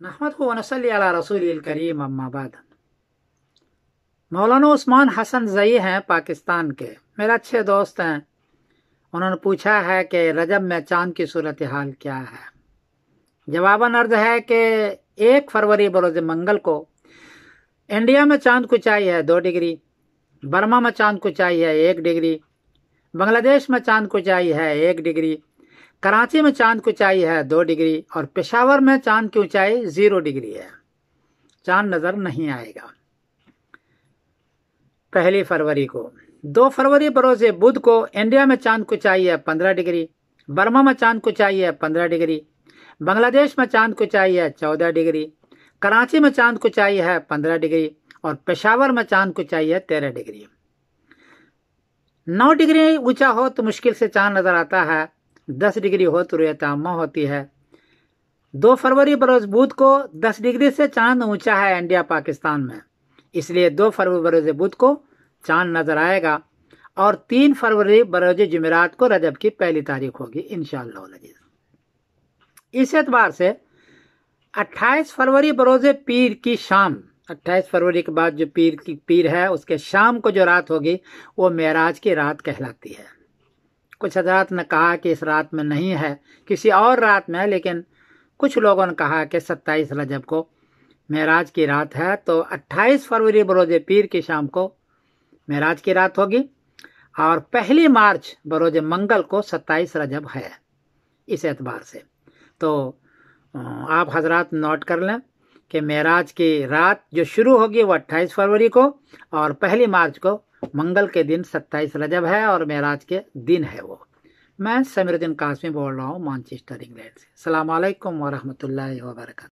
नहमदुहु व नसल्ली अला रसूलिल करीम अम्मा बाद। मौलाना उस्मान हसन ज़ई हैं पाकिस्तान के, मेरे अच्छे दोस्त हैं। उन्होंने पूछा है कि रजब में चांद की सूरत हाल क्या है। जवाबन अर्ज है कि 1 फरवरी बरोज़ मंगल को इंडिया में चांद की ऊंचाई है 2 डिग्री, बर्मा में चांद की ऊंचाई है 1 डिग्री, बांग्लादेश में चांद की ऊंचाई है 1 डिग्री, कराची में चांद की ऊंचाई है 2 डिग्री और पेशावर में चांद की ऊंचाई 0 डिग्री है। चांद नजर नहीं आएगा। 1 फरवरी को 2 फरवरी बरोज़ बुध को इंडिया में चांद की ऊंचाई है 15 डिग्री, बर्मा में चांद की ऊंचाई है 15 डिग्री, बांग्लादेश में चांद की ऊंचाई है 14 डिग्री, कराची में चांद की ऊंचाई है 15 डिग्री और पेशावर में चांद की ऊंचाई है 13 डिग्री। 9 डिग्री ऊंचा हो तो मुश्किल से चांद नजर आता है, 10 डिग्री हो तो रुयत आमा होती है। 2 फरवरी बरोज़ बुध को 10 डिग्री से चांद ऊंचा है इंडिया पाकिस्तान में, इसलिए 2 फरवरी बरोज़ बुध को चांद नजर आएगा और 3 फरवरी बरोज़ जुमेरात को रजब की पहली तारीख होगी इंशाअल्लाह। इस एतबार से 28 फरवरी बरोज़ पीर की शाम, 28 फरवरी के बाद जो पीर है उसके शाम को जो रात होगी वो मेराज की रात कहलाती है। कुछ हज़रात ने कहा कि इस रात में नहीं है, किसी और रात में है, लेकिन कुछ लोगों ने कहा कि 27 रजब को मेराज की रात है, तो 28 फरवरी बरोज़ पीर की शाम को मेराज की रात होगी और 1 मार्च बरोज़ मंगल को 27 रजब है। इस एतबार से तो आप हजरात नोट कर लें कि मेराज की रात जो शुरू होगी वो 28 फरवरी को और 1 मार्च को मंगल के दिन 27 रजब है और मेराज के दिन है वो। मैं समीरुद्दीन कासमी बोल रहा हूँ मैनचेस्टर इंग्लैंड से। अस्सलाम वालेकुम व रहमतुल्लाहि व बरकातहू।